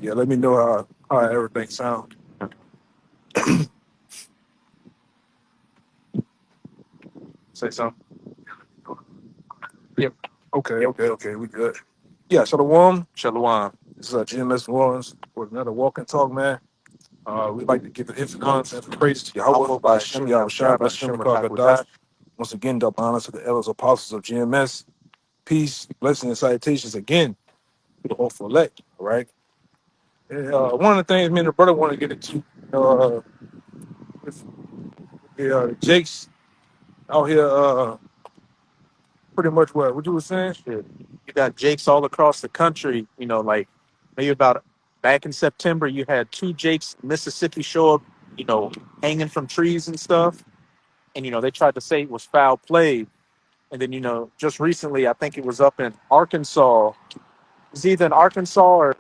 Yeah, let me know how everything sound. Say something. Yep. Okay. We good. Yeah, Shalom. Shalom. This is GMS Warrens with another Walk and Talk, man. We'd like to give the infinite honor and praise to Yahweh by Hashem, Yahweh Shai, by Hashem, Kadash. Once again, double honors to the elders apostles of GMS. Peace, blessing, and salutations again to the hopeful elect, all right? One of the things me and the brother want to get into, with the Jakes out here, pretty much what you were saying? Shit. You got Jakes all across the country. Like maybe about back in September, you had two Jakes in Mississippi show up, hanging from trees and stuff. And, they tried to say it was foul play. And then, just recently, I think it was up in Arkansas. It was either in Arkansas or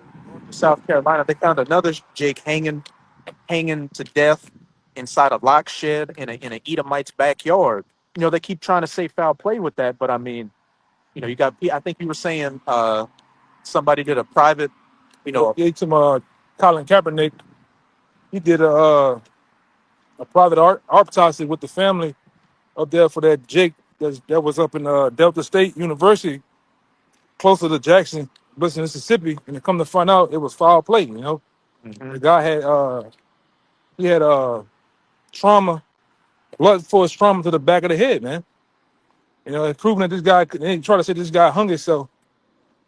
South Carolina. They found another Jake hanging to death inside a lock shed in a Edomite's backyard. They keep trying to say foul play with that, but I mean, you got. I think you were saying somebody did a private. Yeah, Colin Kaepernick. He did a private autopsy with the family up there for that Jake that was up in Delta State University, closer to Jackson, Mississippi, and to come to find out it was foul play. Mhm. The guy had trauma, blood force trauma to the back of the head, man. It's proven that this guy. They try to say this guy hung himself.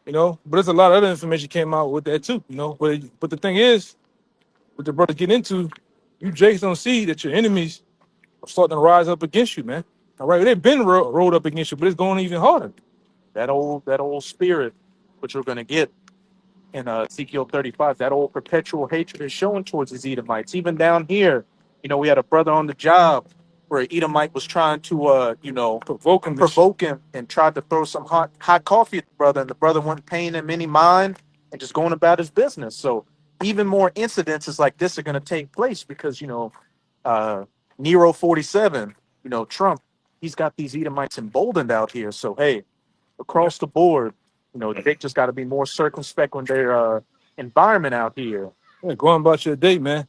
But there's a lot of other information came out with that too. But the thing is, what the brother get into, you Jakes don't see that your enemies are starting to rise up against you, man. All right, they've been rolled up against you, but it's going even harder. That old spirit, which we're going to get in Ezekiel 35, that old perpetual hatred is showing towards the Edomites. Even down here, we had a brother on the job where an Edomite was trying to, provoke him and tried to throw some hot coffee at the brother, and the brother wasn't paying him any mind and just going about his business. So even more incidences like this are going to take place because, Nero 47, Trump, he's got these Edomites emboldened out here. So, hey, across the board, they just got to be more circumspect when their environment out here. Yeah, going about your day, man.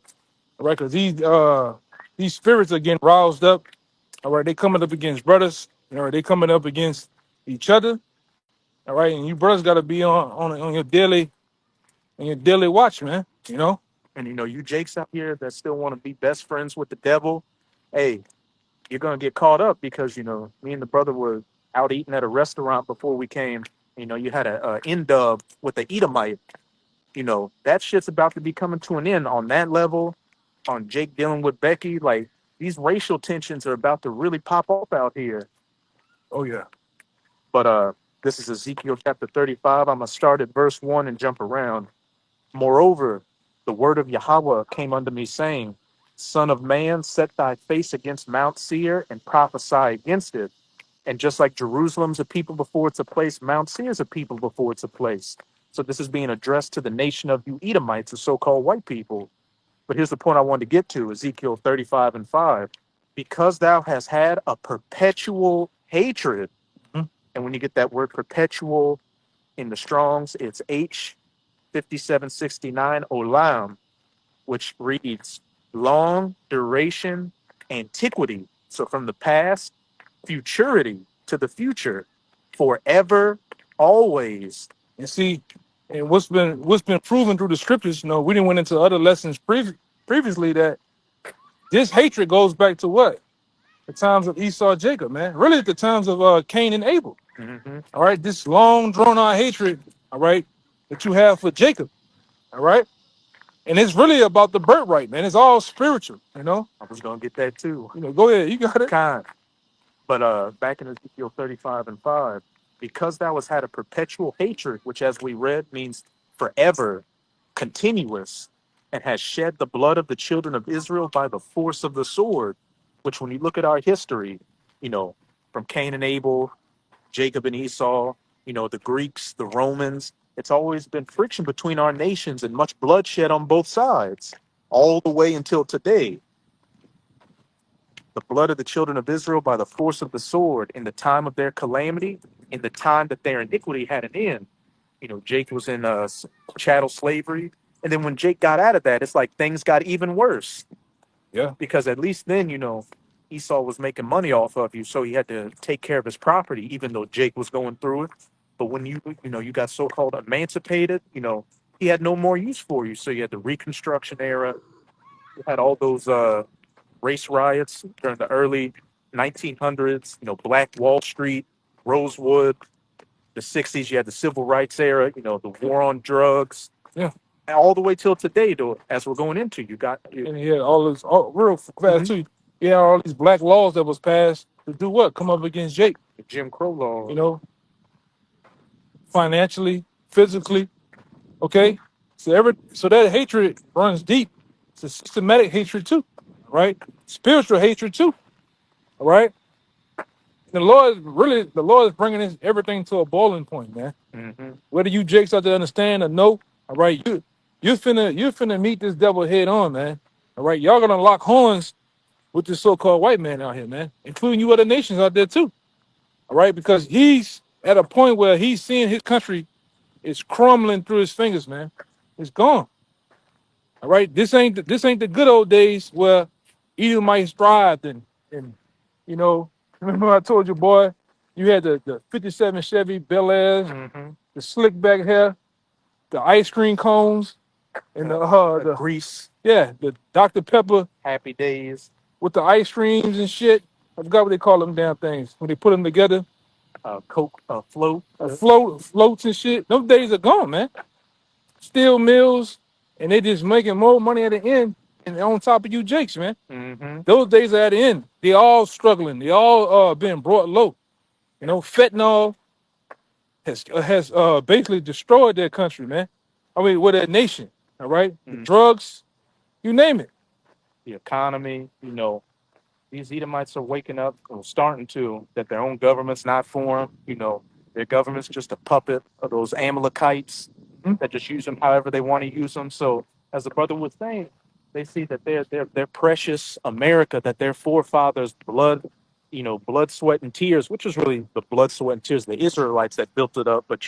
All right, because these spirits are getting roused up. All right, they coming up against brothers. They coming up against each other. All right, and you brothers got to be on your daily watch, man. And you Jakes out here that still want to be best friends with the devil, hey, you're gonna get caught up because me and the brother were out eating at a restaurant before we came. You had a end dub with the Edomite. That shit's about to be coming to an end on that level. On Jake dealing with Becky, like these racial tensions are about to really pop up out here. Oh yeah. But this is Ezekiel chapter 35. I'm gonna start at verse 1 and jump around. Moreover, the word of Yahweh came unto me, saying, Son of man, set thy face against Mount Seir and prophesy against it. And just like Jerusalem's a people before it's a place, Mount Seir is a people before it's a place. So this is being addressed to the nation of you Edomites, the so-called white people. But here's the point I wanted to get to, Ezekiel 35 and 5. Because thou hast had a perpetual hatred, Mhm. and when you get that word perpetual in the Strongs, it's H5769 olam, which reads long duration, antiquity. So from the past, futurity to the future, forever, always. And see, and what's been proven through the scriptures, we didn't went into other lessons previously that this hatred goes back to what? The times of Esau and Jacob, man. Really the times of Cain and Abel. Mhm. All right, this long drawn out hatred, all right, that you have for Jacob, all right? And it's really about the birthright, man. It's all spiritual. I was going to get that too. Go ahead, you got it. Kind. But back in Ezekiel 35 and 5, because thou hast had a perpetual hatred, which as we read means forever, continuous, and has shed the blood of the children of Israel by the force of the sword, which when you look at our history, you know, from Cain and Abel, Jacob and Esau, the Greeks, the Romans, it's always been friction between our nations and much bloodshed on both sides, all the way until today. The blood of the children of Israel by the force of the sword in the time of their calamity, in the time that their iniquity had an end. Jake was in chattel slavery. And then when Jake got out of that, it's like things got even worse Yeah. because at least then, Esau was making money off of you, so he had to take care of his property, even though Jake was going through it. But when you got so-called emancipated, he had no more use for you. So you had the Reconstruction era, you had all those race riots during the early 1900s, Black Wall Street, Rosewood, the 60s, you had the Civil Rights era, the war on drugs. Yeah. And all the way till today, though, as we're going into, you got And he had all this real fast Mhm. too. He had all these black laws that was passed to do what? Come up against Jake, the Jim Crow law. Financially, physically. Okay. So that hatred runs deep. It's a systematic hatred too. Right? Spiritual hatred too. All right. The Lord is bringing everything to a boiling point, man. Mm-hmm. Whether you Jakes out there understand or no, all right, you finna meet this devil head on, man. All right, y'all gonna lock horns with this so-called white man out here, man, including you other nations out there too. All right, because he's at a point where he's seeing his country is crumbling through his fingers, man. It's gone. All right, this ain't the good old days where Edomites thrived and you know. Remember I told you, boy, you had the '57 Chevy Bel Airs, Mm-hmm. the slick back hair, the ice cream cones, and The grease, the Dr. Pepper happy days, with the ice creams and shit. I forgot what they call them damn things when they put them together. Coke, float. Floats and shit. Those days are gone, man. Steel mills, and they just making more money at the end and on top of you Jakes, man. Mm-hmm. Those days are at the end. They all struggling. They all being brought low. Fentanyl has basically destroyed their country, man. I mean, with their nation. All right, the drugs, you name it. The economy, these Edomites are waking up or starting to that their own government's not for them. Their government's just a puppet of those Amalekites that just use them however they want to use them. So, as the brother was saying, they see that their precious America, that their forefathers' blood, blood, sweat, and tears, which was really the blood, sweat, and tears of the Israelites that built it up. But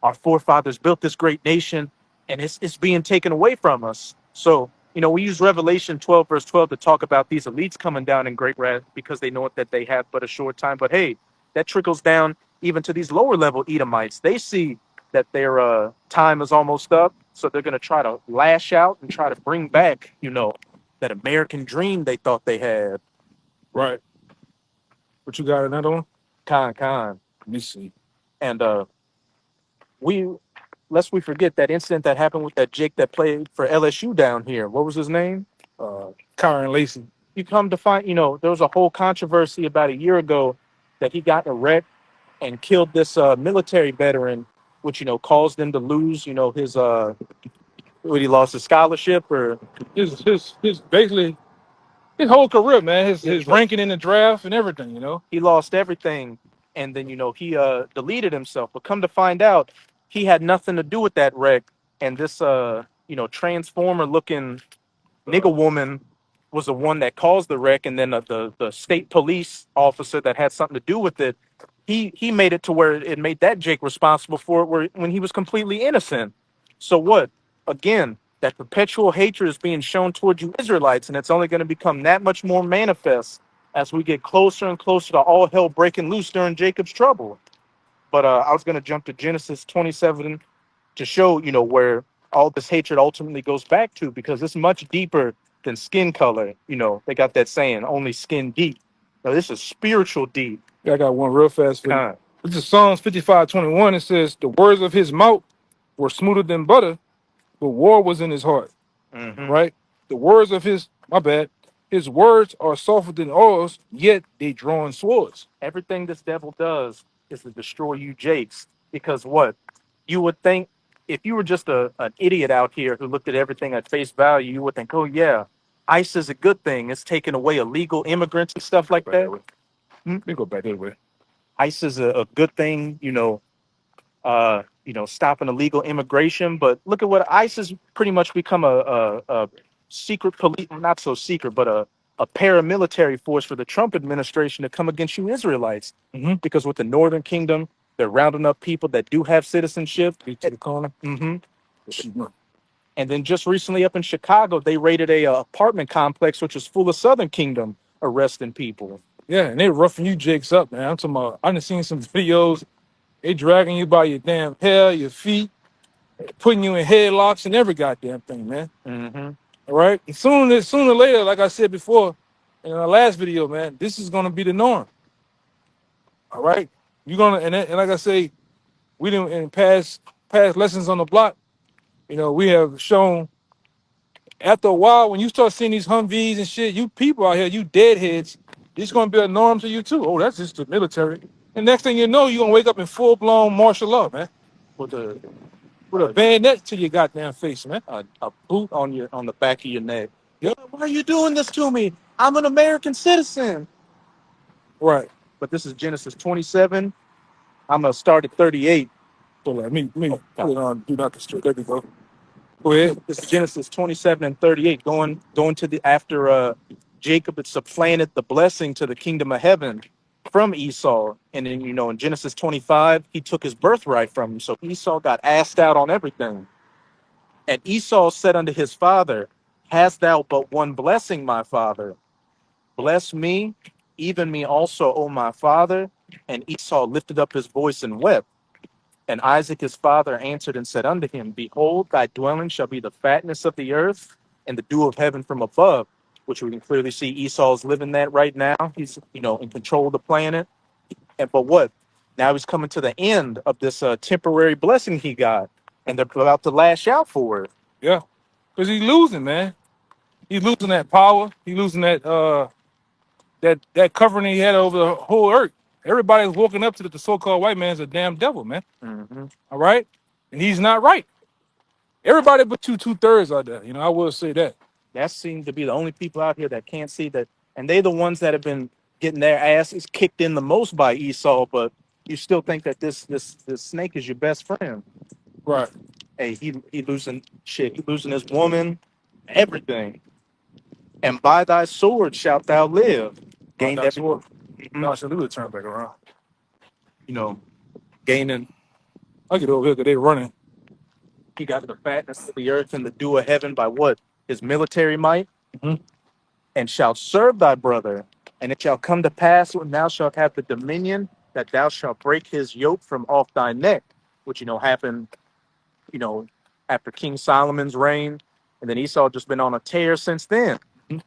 our forefathers built this great nation, and it's being taken away from us. So we use Revelation 12, verse 12 to talk about these elites coming down in great wrath because they know that they have but a short time. But hey, that trickles down even to these lower level Edomites. They see that their time is almost up, so they're going to try to lash out and try to bring back, that American dream they thought they had. Right. What you got another one? Con. Let me see. And lest we forget that incident that happened with that Jake that played for LSU down here. What was his name? Kyron Lacey. You come to find, there was a whole controversy about a year ago that he got in a wreck and killed this military veteran, which caused them to lose, his what he lost his scholarship or His basically his whole career, man. His ranking in the draft and everything. He lost everything, and then he deleted himself. But come to find out, he had nothing to do with that wreck, and this transformer looking nigga woman was the one that caused the wreck, and then the state police officer that had something to do with it, he made it to where it made that Jake responsible for it when he was completely innocent. So what? Again, that perpetual hatred is being shown towards you Israelites, and it's only going to become that much more manifest as we get closer and closer to all hell breaking loose during Jacob's trouble. But I was going to jump to Genesis 27 to show, where all this hatred ultimately goes back to, because it's much deeper than skin color. They got that saying, only skin deep. Now, this is spiritual deep. Yeah, I got one real fast for you. Con. This is Psalms 55:21. It says, the words of his mouth were smoother than butter, but war was in his heart. Mhm. Right? His words are softer than oils, yet they drawing swords. Everything this devil does is to destroy you Jakes. Because what? You would think if you were just an idiot out here who looked at everything at face value, you would think, oh, yeah, ICE is a good thing. It's taking away illegal immigrants and stuff like that. Let me go back that way. ICE is a good thing, stopping illegal immigration. But look at what ICE has pretty much become a secret police, not so secret, but a paramilitary force for the Trump administration to come against you Israelites. Mm-hmm. Because with the Northern Kingdom, they're rounding up people that do have citizenship. Get to the corner. Mm-hmm. And then just recently up in Chicago, they raided a apartment complex which was full of Southern Kingdom arresting people. Yeah, and they roughing you jakes up, man. I'm talking about, I done seen some videos. They dragging you by your damn hair, your feet, putting you in headlocks and every goddamn thing, man. Mm-hmm. All right. And sooner or later, like I said before in our last video, man, this is gonna be the norm. All right. You're gonna and like I say, we didn't in past lessons on the block. We have shown after a while when you start seeing these Humvees and shit, you people out here, you deadheads, it's gonna be a norm to you too. Oh, that's just the military. And next thing you know, you're gonna wake up in full blown martial law, man, With a with a bayonet to your goddamn face, man. a boot on the back of your neck. Yep. Why are you doing this to me? I'm an American citizen. Right. But this is Genesis 27. I'm gonna start at 38. So let me put it on do not disturb. There we go. Go ahead. This is Genesis 27 and 38. Going to the after Jacob had supplanted the blessing to the kingdom of heaven from Esau. And then in Genesis 25, he took his birthright from him. So Esau got asked out on everything. And Esau said unto his father, hast thou but one blessing, my father? Bless me, even me also, O my father. And Esau lifted up his voice and wept. And Isaac his father answered and said unto him, behold, thy dwelling shall be the fatness of the earth and the dew of heaven from above, which we can clearly see Esau's living that right now. He's, in control of the planet. But what? Now he's coming to the end of this temporary blessing he got, and they're about to lash out for it. Yeah. Because he's losing, man. He's losing that power. He's losing that covering he had over the whole earth. Everybody's walking up to the so-called white man's a damn devil, man. Mm-hmm. All right? And he's not right. Everybody but two-thirds out there. I will say that. That seems to be the only people out here that can't see that, and they're the ones that have been getting their asses kicked in the most by Esau. But you still think that this snake is your best friend? Right. Hey, he losing shit. He losing his woman, everything. And by thy sword shalt thou live. Gain that Sword. Mhm. No, I should leave turn back around. Gaining. I get over here because they running. He got the fatness of the earth and the dew of heaven by what? His military might. Mhm. And shalt serve thy brother. And it shall come to pass when thou shalt have the dominion that thou shalt break his yoke from off thy neck, which happened, you know, after King Solomon's reign. And then Esau just been on a tear since then. Mhm.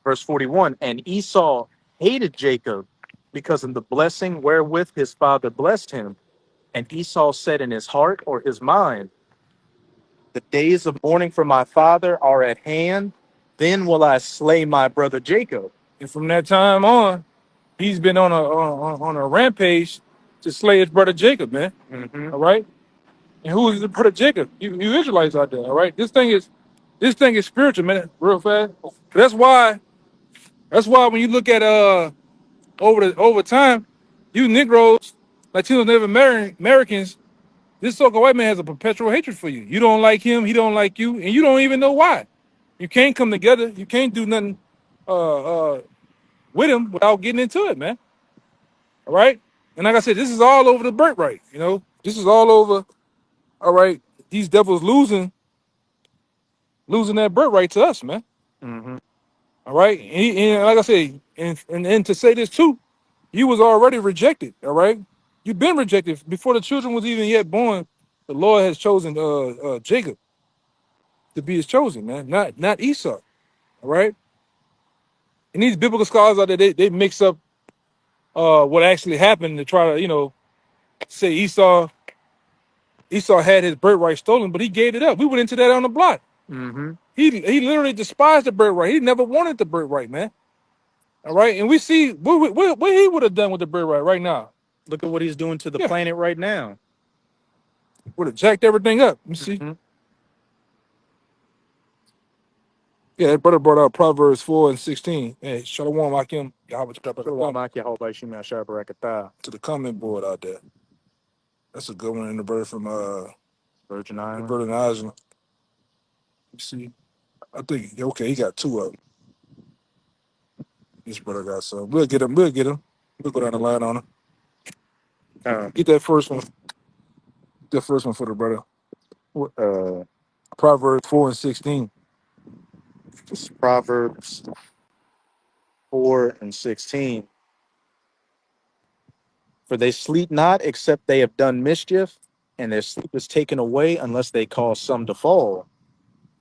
Verse 41, and Esau hated Jacob because of the blessing wherewith his father blessed him. And Esau said in his heart or his mind, the days of mourning for my father are at hand. Then will I slay my brother Jacob. And from that time on, he's been on a rampage to slay his brother Jacob, man. Mm-hmm. All right? And who is the brother Jacob? You Israelites out there, all right? This thing is spiritual, man, real fast. That's why when you look at over time, you Negroes, Latinos, Native Americans, this so-called white man has a perpetual hatred for you. You don't like him, he don't like you, and you don't even know why. You can't come together. You can't do nothing with him without getting into it, man. All right? And like I said, this is all over the birthright, This is all over, all right? These devils losing that birthright to us, man. Mm-hmm. All right? And like I say, and to say this too, you was already rejected, all right? You've been rejected before the children was even yet born. The Lord has chosen Jacob to be his chosen, man, not Esau. All right. And these biblical scholars out there, they mix up what actually happened to try to, say Esau had his birthright stolen, but he gave it up. We went into that on the block. Mm-hmm. He literally despised the birthright. He never wanted the birthright, man. All right. And we see what he would have done with the birthright right now. Look at what he's doing to the Yeah. planet right now. Would have jacked everything up. You see? Mm-hmm. Yeah, that brother brought out Proverbs 4 and 16. Hey, Shalom Akim, Yahweh to the comment board out there. That's a good one in the bird from Virgin the Island. bird in Island. You see? I think okay, he got two of them. This brother got some. We'll get him. We'll go down the line on him. Get that first one. The first one for the brother. Proverbs 4:16. It's Proverbs 4:16. For they sleep not except they have done mischief, and their sleep is taken away unless they cause some to fall.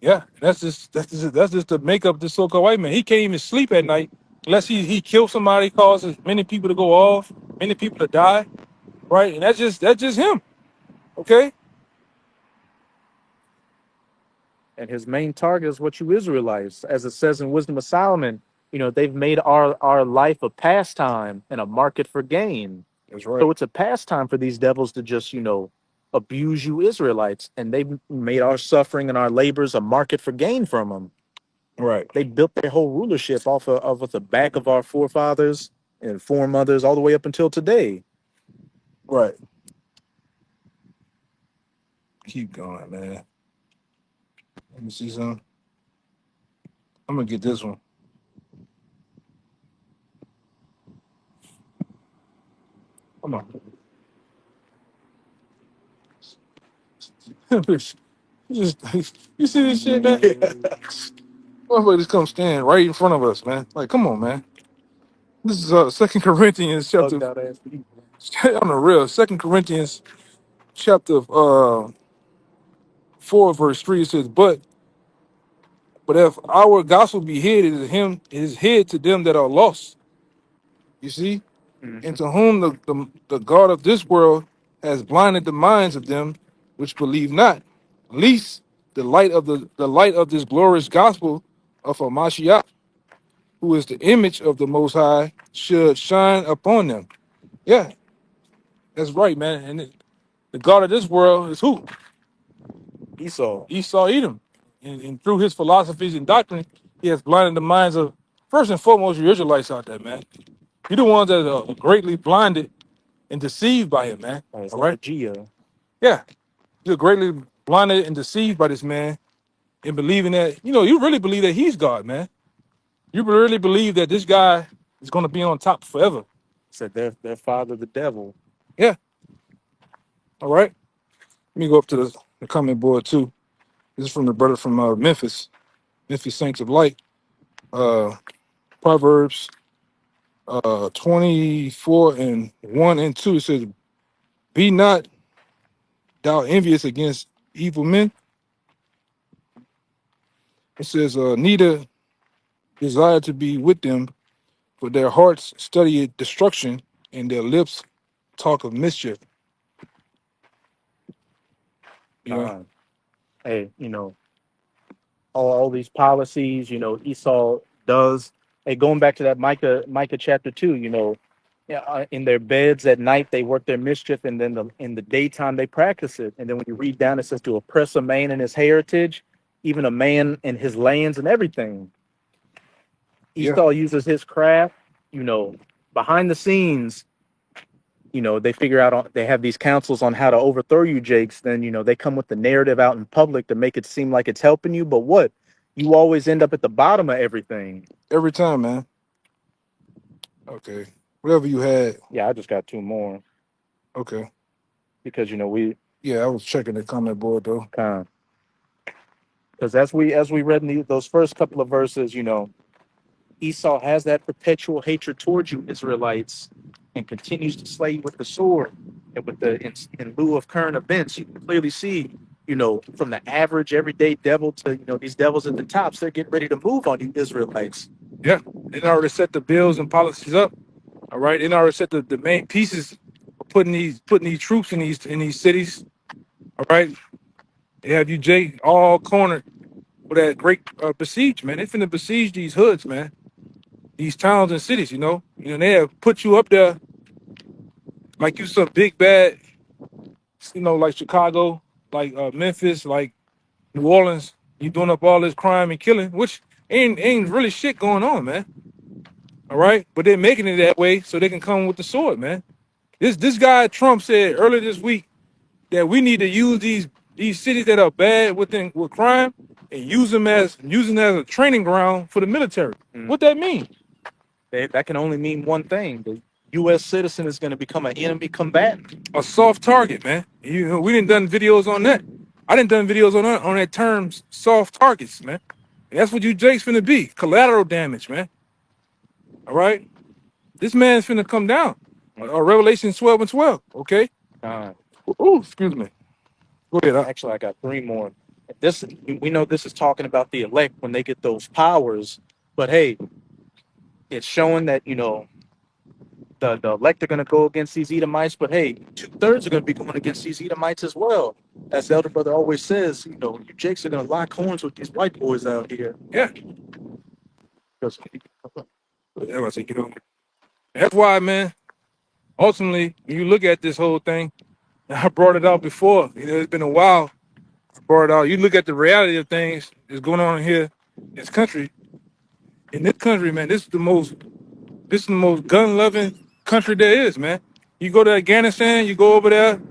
Yeah, that's just the makeup of this so-called white man. He can't even sleep at night unless he kills somebody, causes many people to go off, many people to die, right? And that's just him. Okay. And his main target is what you Israelites, as it says in Wisdom of Solomon, they've made our life a pastime and a market for gain. That's right. So it's a pastime for these devils to just, abuse you Israelites. And they've made our suffering and our labors a market for gain from them. Right. They built their whole rulership off of the back of our forefathers and foremothers all the way up until today. Right. Keep going, man. Let me see something. I'm gonna get this one. Come on. Just you see this shit, man? Motherfuckers come stand right in front of us, man. Like, come on, man. This is Second Corinthians chapter Bugged out ass people. on the real. Second Corinthians chapter 4 verse 3. It says, but if our gospel be hid, it is hid to them that are lost. You see, and Mhm. to whom the God of this world has blinded the minds of them which believe not, least the light of this glorious gospel of our Mashiach, who is the image of the Most High, should shine upon them. Yeah, that's right, man. And the God of this world is who? Esau. Esau Edom. And through his philosophies and doctrine, he has blinded the minds of, first and foremost, your Israelites out there, man. You're the ones that are greatly blinded and deceived by him, man. It's All like a right? Gia. Yeah. You're greatly blinded and deceived by this man and believing that, you really believe that he's God, man. You really believe that this guy is going to be on top forever. Said their father, the devil. Yeah. All right. Let me go up to the comment board, too. This is from the brother from Memphis Saints of Light. Proverbs 24:1 and 2. It says, be not thou envious against evil men. It says, neither desire to be with them, for their hearts study destruction, and their lips talk of mischief. Yeah, Hey, all these policies, Esau does. Hey, going back to that Micah chapter 2, yeah, in their beds at night they work their mischief, and then in the daytime they practice it. And then when you read down, it says to oppress a man in his heritage, even a man in his lands and everything. yeah, Esau uses his craft, behind the scenes. They figure out they have these councils on how to overthrow you, Jakes. Then they come with the narrative out in public to make it seem like it's helping you, but what? You always end up at the bottom of everything. every time, man. Okay, whatever you had. Yeah, I just got two more Okay, because we yeah, I was checking the comment board though. kind of, because as we read in those first couple of verses, Esau has that perpetual hatred towards you Israelites, and continues to slay you with the sword. And with in lieu of current events, you can clearly see, from the average everyday devil to these devils at the tops, they're getting ready to move on you Israelites. Yeah, they already set the bills and policies up. All right, they already set the main pieces of putting these troops in these cities. All right, they have you Jay all cornered with that great besiege, man. They finna besiege these hoods, man. These towns and cities, they have put you up there like you some big bad, like Chicago, like Memphis, like New Orleans. You doing up all this crime and killing, which ain't really shit going on, man. All right, but they're making it that way so they can come with the sword, man. This guy Trump said earlier this week that we need to use these cities that are bad with crime and use them as a training ground for the military. What that mean? That can only mean one thing: the U.S. citizen is going to become an enemy combatant. A soft target, man. We didn't done videos on that. I done videos on that term soft targets, man. And that's what you Jake's finna be. Collateral damage, man. All right? This man's finna come down. Revelation 12 and 12. Okay? Uh, Ooh, excuse me. Go ahead. Actually, I got three more. This we know this is talking about the elect when they get those powers, but hey, it's showing that the elect are going to go against these Edomites, but hey, 2/3 are going to be going against these Edomites as well. As the elder brother always says, you Jakes are going to lock horns with these white boys out here. Yeah. 'Cause- That's why, man, ultimately, when you look at this whole thing, I brought it out before. It's been a while. I brought it out. You look at the reality of things that's going on here in this country. In this country, man, this is the most gun-loving country there is, man. You go to Afghanistan, you go over there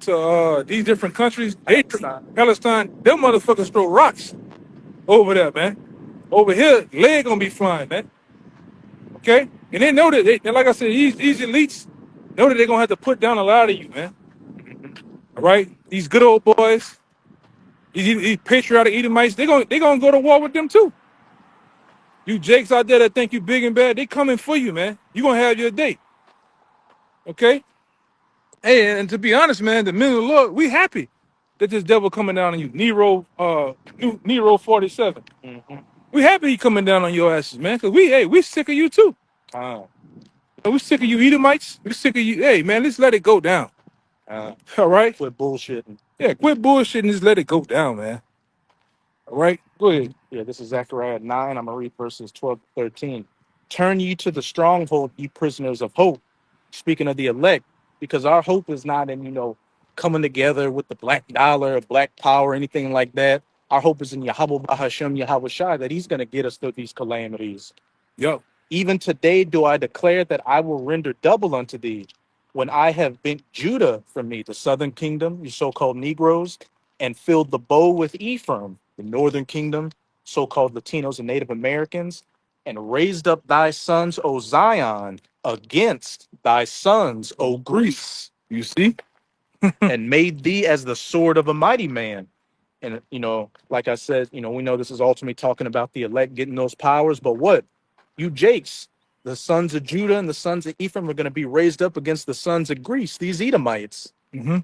to these different countries, Palestine, them motherfuckers throw rocks over there, man. Over here, leg gonna be flying, man. Okay? And they know that, like I said, these elites know that they're gonna have to put down a lot of you, man. All right? These good old boys, these patriotic Edomites, they gonna go to war with them too. You Jakes out there that think you big and bad, they coming for you, man. You gonna have your day. Okay? Hey, and to be honest, man, the men of the Lord, we happy that this devil coming down on you. Nero 47. We happy he coming down on your asses, man. Cause we sick of you too. We sick of you Edomites. We sick of you. Hey, man, let's let it go down. All right? Quit bullshitting. Yeah, quit bullshitting and just let it go down, man. All right? Go ahead. Yeah, this is Zechariah 9. I'm going to read verses 12 to 13. Turn ye to the stronghold, ye prisoners of hope. Speaking of the elect, because our hope is not in, coming together with the black dollar or black power or anything like that. Our hope is in Yahweh Bahashem, Yahweh Shai, that he's going to get us through these calamities. Yo. Even today do I declare that I will render double unto thee when I have bent Judah from me, the southern kingdom, you so-called Negroes, and filled the bow with Ephraim, the northern kingdom, so-called Latinos and Native Americans, and raised up thy sons, O Zion, against thy sons, O Greece. You see? And made thee as the sword of a mighty man. And, like I said, we know this is ultimately talking about the elect getting those powers, but what? You Jakes, the sons of Judah and the sons of Ephraim are going to be raised up against the sons of Greece, these Edomites. Mm-hmm.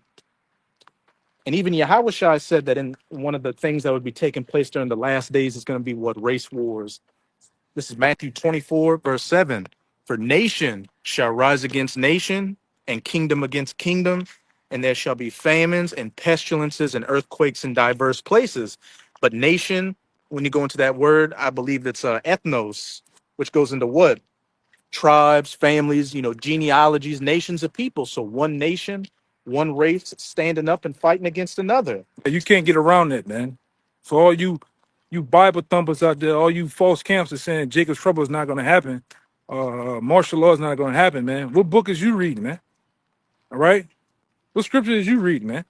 And even Yahushua said that in one of the things that would be taking place during the last days is going to be what? Race wars. This is Matthew 24, verse 7. For nation shall rise against nation and kingdom against kingdom, and there shall be famines and pestilences and earthquakes in diverse places. But nation, when you go into that word, I believe it's ethnos, which goes into what? Tribes, families, genealogies, nations of people. So one nation, one race standing up and fighting against another. You can't get around that, man. For all you Bible thumpers out there, all you false camps are saying Jacob's trouble is not going to happen. Martial law is not going to happen, man. What book is you reading, man? All right? What scripture is you reading, man?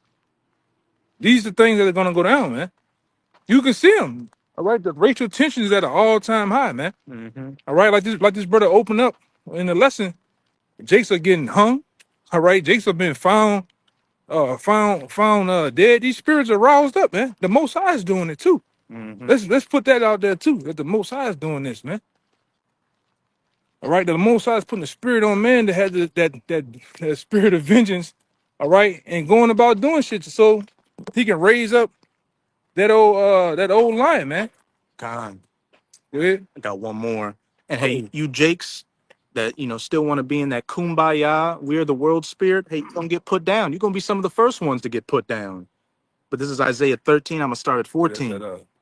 These are things that are going to go down, man. You can see them. All right? The racial tension is at an all-time high, man. Mm-hmm. All right? Like this brother opened up in the lesson. Jakes are getting hung. All right? Jakes have been found dead. These spirits are roused up, man. The Most High is doing it too. Mm-hmm. Let's put that out there too. That the Most High is doing this, man. All right, the Most High is putting the spirit on man that has that spirit of vengeance. All right, and going about doing shit so he can raise up that old lion, man. God. Go ahead. I got one more. And hey, you Jakes that still want to be in that kumbaya, we're the world spirit. Hey, you're gonna get put down. You're gonna be some of the first ones to get put down. But this is Isaiah 13. I'm gonna start at 14.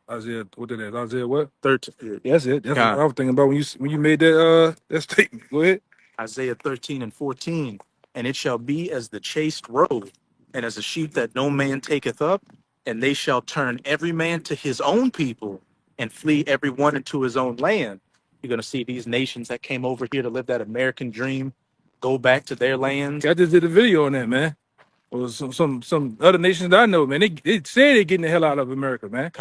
Isaiah, what did that? Isaiah what? 13. Yeah, that's it. That's what I was thinking about when you made that statement. Go ahead. Isaiah 13 and 14. And it shall be as the chaste roe, and as a sheep that no man taketh up, and they shall turn every man to his own people, and flee every one into his own land. You're gonna see these nations that came over here to live that American dream go back to their lands. I just did a video on that, man. Or some other nations that I know, man. They saying they're getting the hell out of America, man.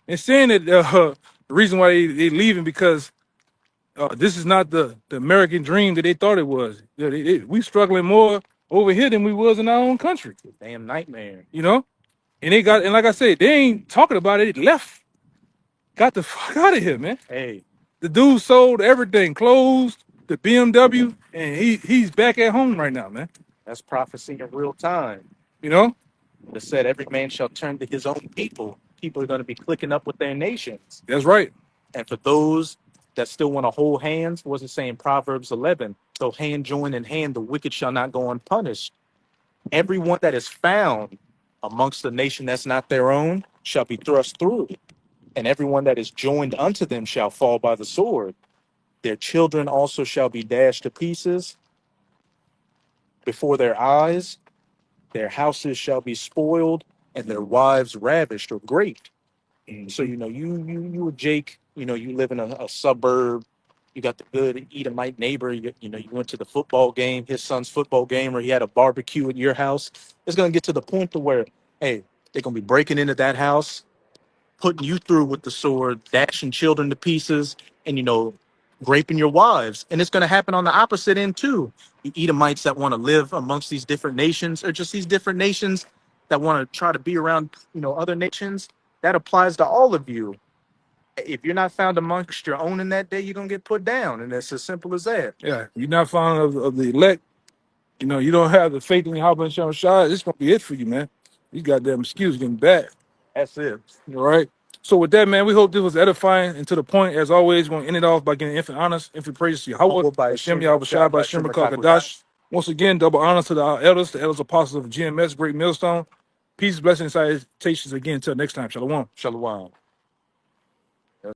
They're saying that the reason why they leaving because this is not the American dream that they thought it was. We struggling more over here than we was in our own country. Damn nightmare. You know? And like I said, they ain't talking about it. It left. Got the fuck out of here, man. Hey, The dude sold everything, clothes, the BMW, and he's back at home right now, man. that's prophecy in real time. You know? It said every man shall turn to his own people. People are going to be clicking up with their nations. That's right. And for those that still want to hold hands, was it saying Proverbs 11? So hand join in hand, the wicked shall not go unpunished. Everyone that is found amongst the nation that's not their own shall be thrust through, and everyone that is joined unto them shall fall by the sword. Their children also shall be dashed to pieces before their eyes. Their houses shall be spoiled, and their wives ravished or raped. So you were Jake. You live in a suburb. You got the good Edomite neighbor. You went to the football game, his son's football game, or he had a barbecue at your house. It's gonna get to the point to where, hey, they're gonna be breaking into that house, putting you through with the sword, dashing children to pieces, and raping your wives. And it's gonna happen on the opposite end too. You Edomites that want to live amongst these different nations, or just these different nations that want to try to be around, other nations. That applies to all of you. If you're not found amongst your own in that day, you're gonna get put down, and it's as simple as that. Yeah. You're not found of the elect. You don't have the faith in Yahweh Shem Shai. It's gonna be it for you, man. These goddamn excuses getting bad. That's it. All right. So with that, man, we hope this was edifying and to the point. As always, we're gonna end it off by giving infinite honors, infinite praises to Yahweh, Humble by Hashem, Hashem, Yahweh Shai, by by Hashem, Hashem, Kadash. Once again, double honors to our elders, the elders apostles of GMS, Great Millstone. Peace, blessings, and salutations again. Until next time. Shalom. Shalom.